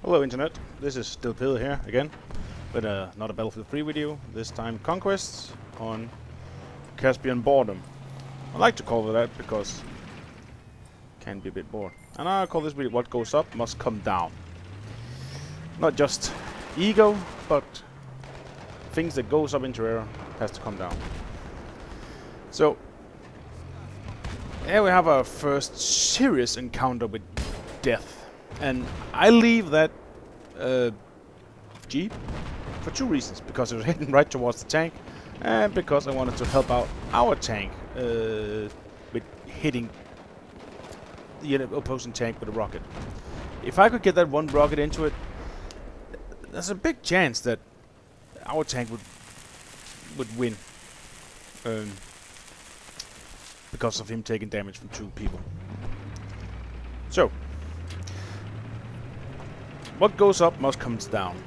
Hello Internet, this is still Pede here again with another Battlefield 3 video, this time Conquests on Caspian Border. I like to call it that because it can be a bit bored. And I call this video What Goes Up Must Come Down. Not just ego, but things that goes up into air has to come down. So here we have our first serious encounter with death. And I leave that Jeep for two reasons. Because it was heading right towards the tank, and because I wanted to help out our tank with hitting the opposing tank with a rocket. If I could get that one rocket into it, there's a big chance that our tank would win. Because of him taking damage from two people. So, what goes up must come down.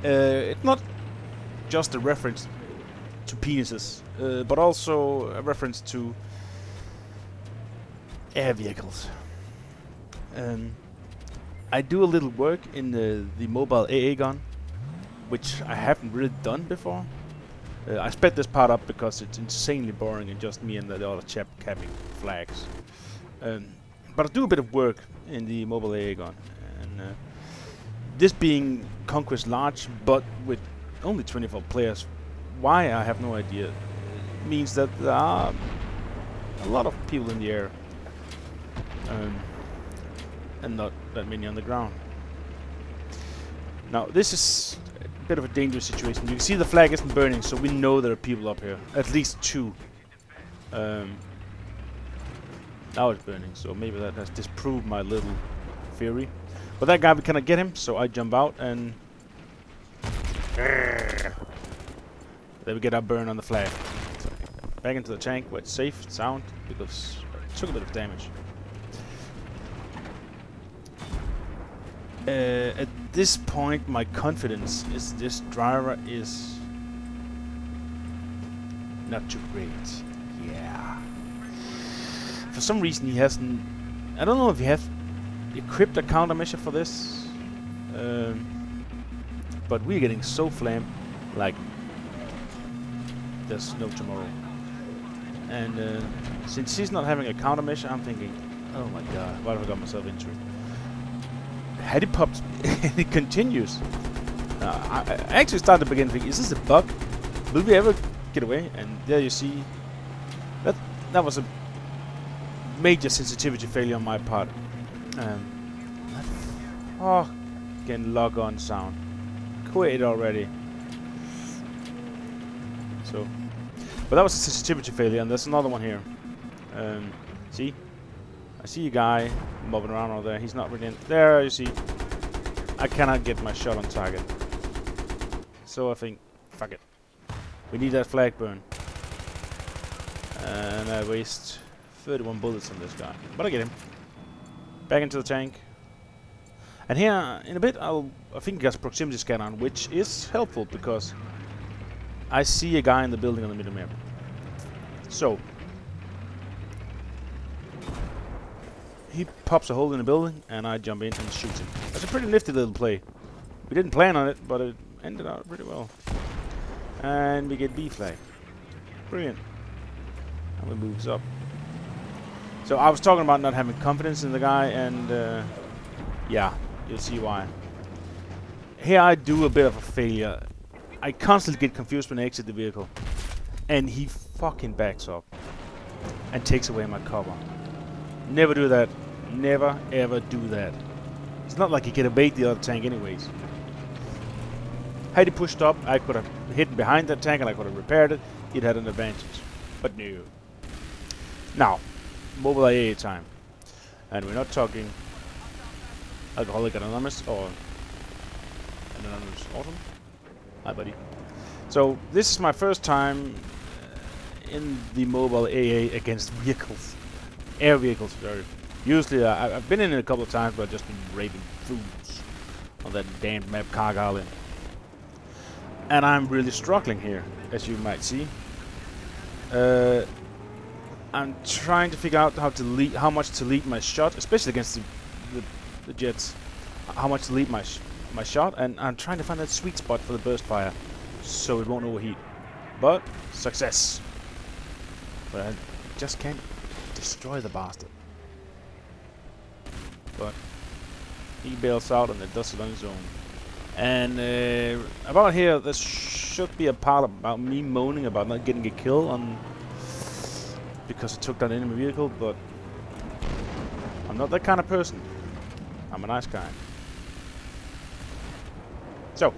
It's not just a reference to penises, but also a reference to air vehicles. I do a little work in the mobile AA gun, which I haven't really done before. I sped this part up because it's insanely boring and just me and the other chap capping flags. But I do a bit of work in the mobile AA gun. And this being Conquest Large, but with only 24 players, why I have no idea. It means that there are a lot of people in the air, and not that many on the ground. Now this is a bit of a dangerous situation. You can see the flag isn't burning, so we know there are people up here. At least two. Now it's burning, so maybe that has disproved my little theory. But that guy, we cannot get him, so I jump out and there we get our burn on the flag. So back into the tank where it's safe, sound, because I took a bit of damage. At this point, my confidence is this driver is not too great. Yeah. For some reason, he hasn't. I don't know if he has equipped a countermeasure for this, but we're getting so flamed like there's no tomorrow. And since he's not having a countermeasure, I'm thinking, oh my god, what have I got myself into? Had he popped and it continues. I actually started to begin thinking, is this a bug? Will we ever get away? And there you see, that was a major sensitivity failure on my part. Oh, getting log on sound. Quit already. So, but that was a sensitivity failure, and there's another one here. See, I see a guy mobbing around over there. He's not really in there. You see, I cannot get my shot on target. So I think, fuck it. We need that flag burn, and I waste 31 bullets on this guy, but I get him. Back into the tank. And here, in a bit, I think I got a proximity scan on, which is helpful because I see a guy in the building on the middle map. So, he pops a hole in the building, and I jump in and shoot him. That's a pretty nifty little play. We didn't plan on it, but it ended out pretty well. And we get B flag. Brilliant. And we moves up. So I was talking about not having confidence in the guy, and yeah, you'll see why. Here I do a bit of a failure. I constantly get confused when I exit the vehicle, and he fucking backs up and takes away my cover. Never do that. Never ever do that. It's not like he can evade the other tank anyways. Had he pushed up, I could have hidden behind that tank and I could have repaired it. He'd had an advantage. But no. Now, mobile AA time. And we're not talking Alcoholic Anonymous or an Anonymous Autumn. Hi buddy. So this is my first time in the mobile AA against vehicles. Air vehicles, sorry. Usually I've been in it a couple of times, but I've just been raping fools on that damned map Cargalin. And I'm really struggling here, as you might see. I'm trying to figure out how much to lead my shot, especially against the jets. How much to lead my my shot, and I'm trying to find that sweet spot for the burst fire, so it won't overheat. But success. But I just can't destroy the bastard. But he bails out and it does it on his own. And about here, there should be a part about me moaning about not getting a kill on because I took down an enemy vehicle, but I'm not that kind of person. I'm a nice guy. So,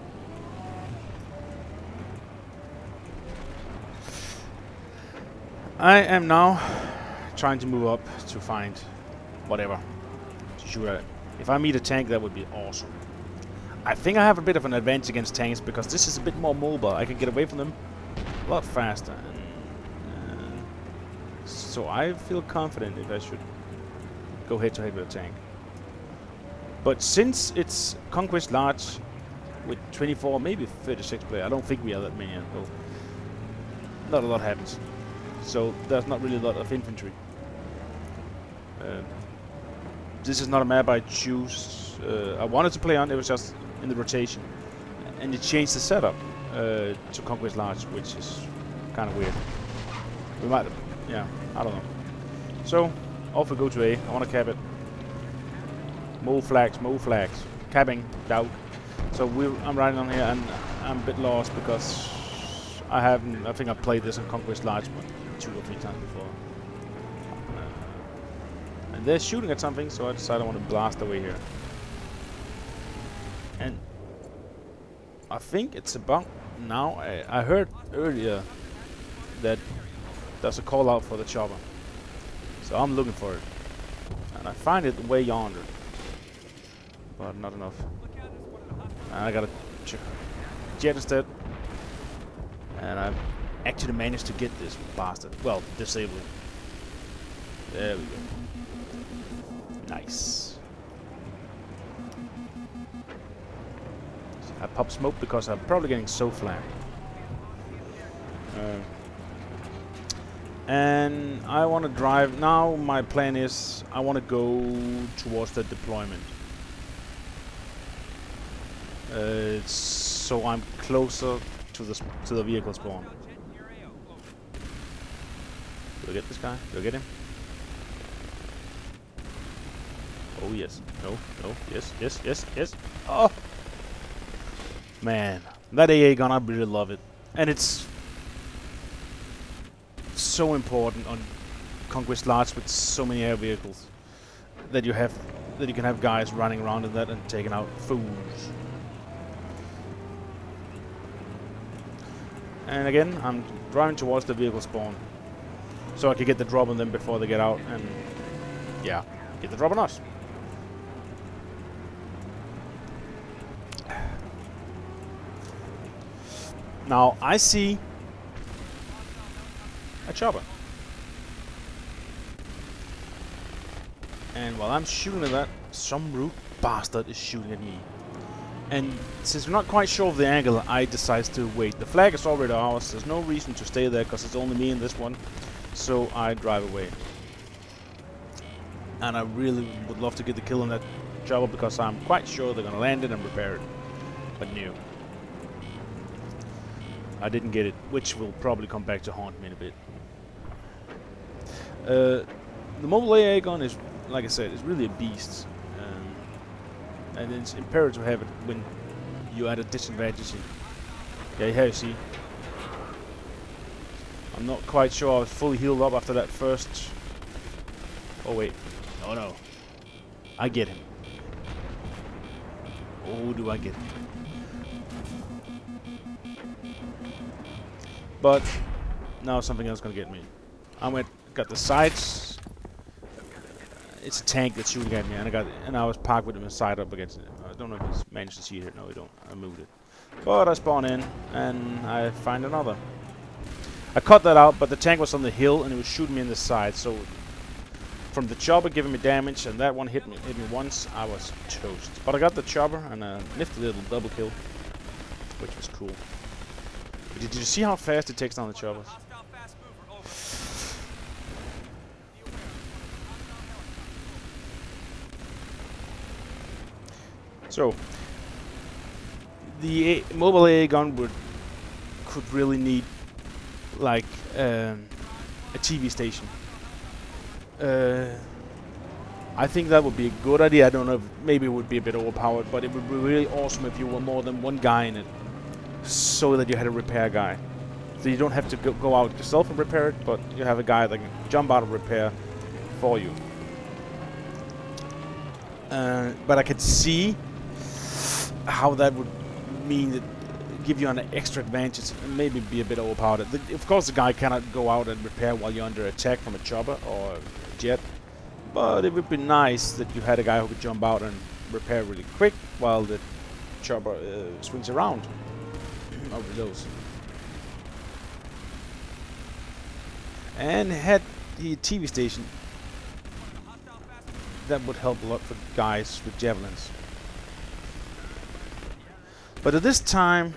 I am now trying to move up to find whatever to shoot at. If I meet a tank, that would be awesome. I think I have a bit of an advantage against tanks because this is a bit more mobile. I can get away from them a lot faster. So I feel confident if I should go head to head with a tank. But since it's Conquest Large with 24, maybe 36 players, I don't think we are that many. So not a lot happens. So there's not really a lot of infantry. This is not a map I choose. I wanted to play on, it was just in the rotation. And it changed the setup to Conquest Large, which is kind of weird. We might, yeah, I don't know. So, off we go to A. I want to cap it. Move flags, move flags. Capping, doubt. So I'm riding on here and I'm a bit lost because I think I've played this in Conquest Large 2 or 3 times before. And they're shooting at something, so I decided I want to blast away here. And I think it's about now. I heard earlier that there's a call out for the chopper. So I'm looking for it. And I find it way yonder. But not enough. And I got a jet instead. And I've actually managed to get this bastard. Well, disable it. There we go. Nice. I pop smoke because I'm probably getting so flanked. And I want to drive. Now my plan is I want to go towards the deployment. So I'm closer to the vehicle spawn. Do I get this guy? Do I get him? Oh yes. No. No. Yes. Yes. Yes. Yes. Oh! Man. That AA gun, I really love it. And it's so important on Conquest Large with so many air vehicles that you can have guys running around in that and taking out fools. And again, I'm driving towards the vehicle spawn so I can get the drop on them before they get out and yeah, get the drop on us. Now I see a chopper. And while I'm shooting at that, some rude bastard is shooting at me. And since we're not quite sure of the angle, I decide to wait. The flag is already ours. There's no reason to stay there because it's only me in this one. So I drive away. And I really would love to get the kill on that chopper because I'm quite sure they're going to land it and repair it. But no. I didn't get it, which will probably come back to haunt me in a bit. The mobile AA gun is, like I said, is really a beast. And it's imperative to have it when you're at a disadvantage. Yeah, here you see. I'm not quite sure I was fully healed up after that first. Oh wait, oh no, I get him. Oh, do I get him? But now something else is gonna get me. Got the sights. It's a tank that's shooting at me, and I was parked with him side up against it. I don't know if he's managed to see it here. No, we don't. I moved it. But I spawn in, and I find another. I cut that out, but the tank was on the hill, and it was shooting me in the side. So from the chopper giving me damage, and that one hit me once, I was toast. But I got the chopper, and a nifty little double kill, which was cool. But did you see how fast it takes down the choppers? So, the mobile AA gun could really need like a TV station. I think that would be a good idea. I don't know if maybe it would be a bit overpowered, but it would be really awesome if you were more than one guy in it, so that you had a repair guy. So you don't have to go out yourself and repair it, but you have a guy that can jump out and repair for you. But I could see how that would mean that give you an extra advantage and maybe be a bit overpowered. Of course, the guy cannot go out and repair while you're under attack from a chopper or a jet, but it would be nice that you had a guy who could jump out and repair really quick while the chopper swings around over those. And had the TV station, that would help a lot for guys with javelins. But at this time,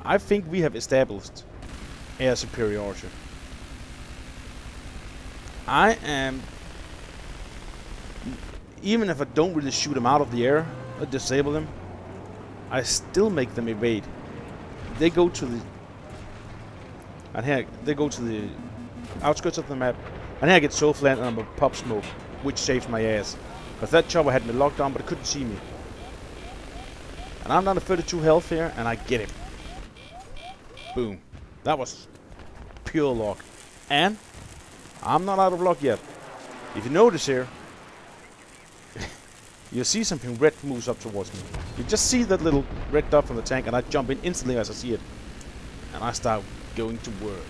I think we have established air superiority. I am, even if I don't really shoot them out of the air or disable them, I still make them evade. They go to the, and here they go to the outskirts of the map, and here I get so flat and I'm a pop smoke, which saves my ass. Because that chopper had me locked on, but it couldn't see me. And I'm down to 32 health here, and I get him. Boom. That was pure luck. And I'm not out of luck yet. If you notice here, you see something red moves up towards me. You just see that little red dot from the tank, and I jump in instantly as I see it. And I start going to work.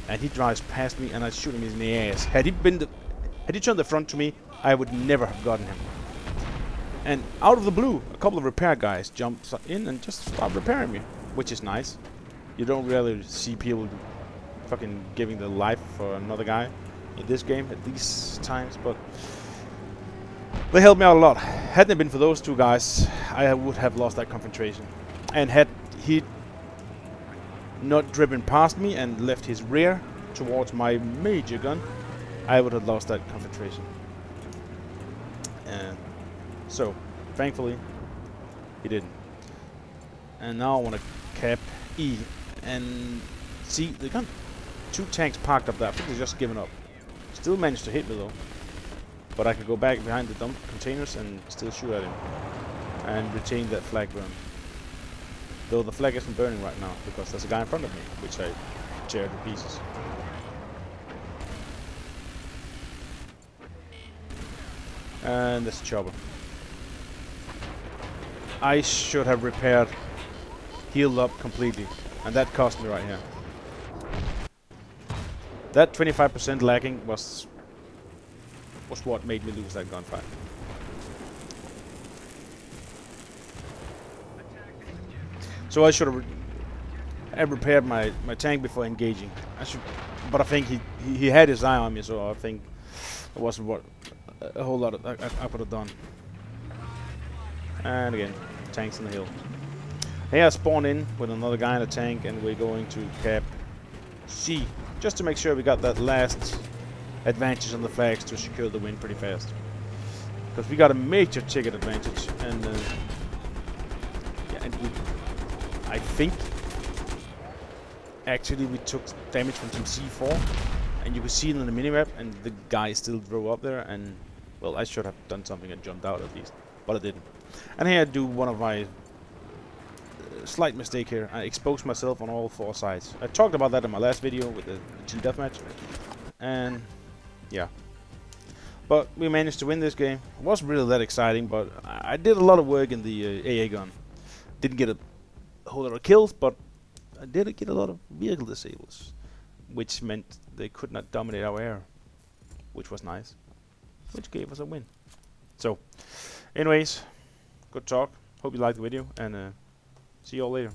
And he drives past me, and I shoot him in the ass. Had he turned the front to me, I would never have gotten him. And out of the blue, a couple of repair guys jumped in and just started repairing me, which is nice. You don't really see people fucking giving their life for another guy in this game at these times, but they helped me out a lot. Hadn't it been for those two guys, I would have lost that confrontation. And had he not driven past me and left his rear towards my major gun, I would have lost that confrontation. And so, thankfully, he didn't. And now I want to cap E and see the gun. Two tanks parked up there. I think they're just giving up. Still managed to hit me though. But I could go back behind the dump containers and still shoot at him. And retain that flag burn. Though the flag isn't burning right now because there's a guy in front of me, which I tear to pieces. And this chopper. I should have repaired, healed up completely, and that cost me right here. That 25% lagging was what made me lose that gunfight. So I should have repaired my tank before engaging. But I think he had his eye on me, so I think it wasn't what a whole lot of I could have done. And again, tanks in the hill. Here I spawned in with another guy in a tank, and we're going to cap C, just to make sure we got that last advantage on the flags to secure the win pretty fast. Because we got a major ticket advantage, and yeah, and I think actually we took damage from team C4, and you can see it on the minimap, and the guy still drove up there, and well, I should have done something and jumped out at least, but I didn't. And here I do one of my slight mistake here. I exposed myself on all four sides. I talked about that in my last video with the team deathmatch, and yeah. But we managed to win this game. It wasn't really that exciting, but I did a lot of work in the AA gun. Didn't get a whole lot of kills, but I did get a lot of vehicle disables, which meant they could not dominate our air, which was nice, which gave us a win. So, anyways, good talk. Hope you liked the video, and see you all later.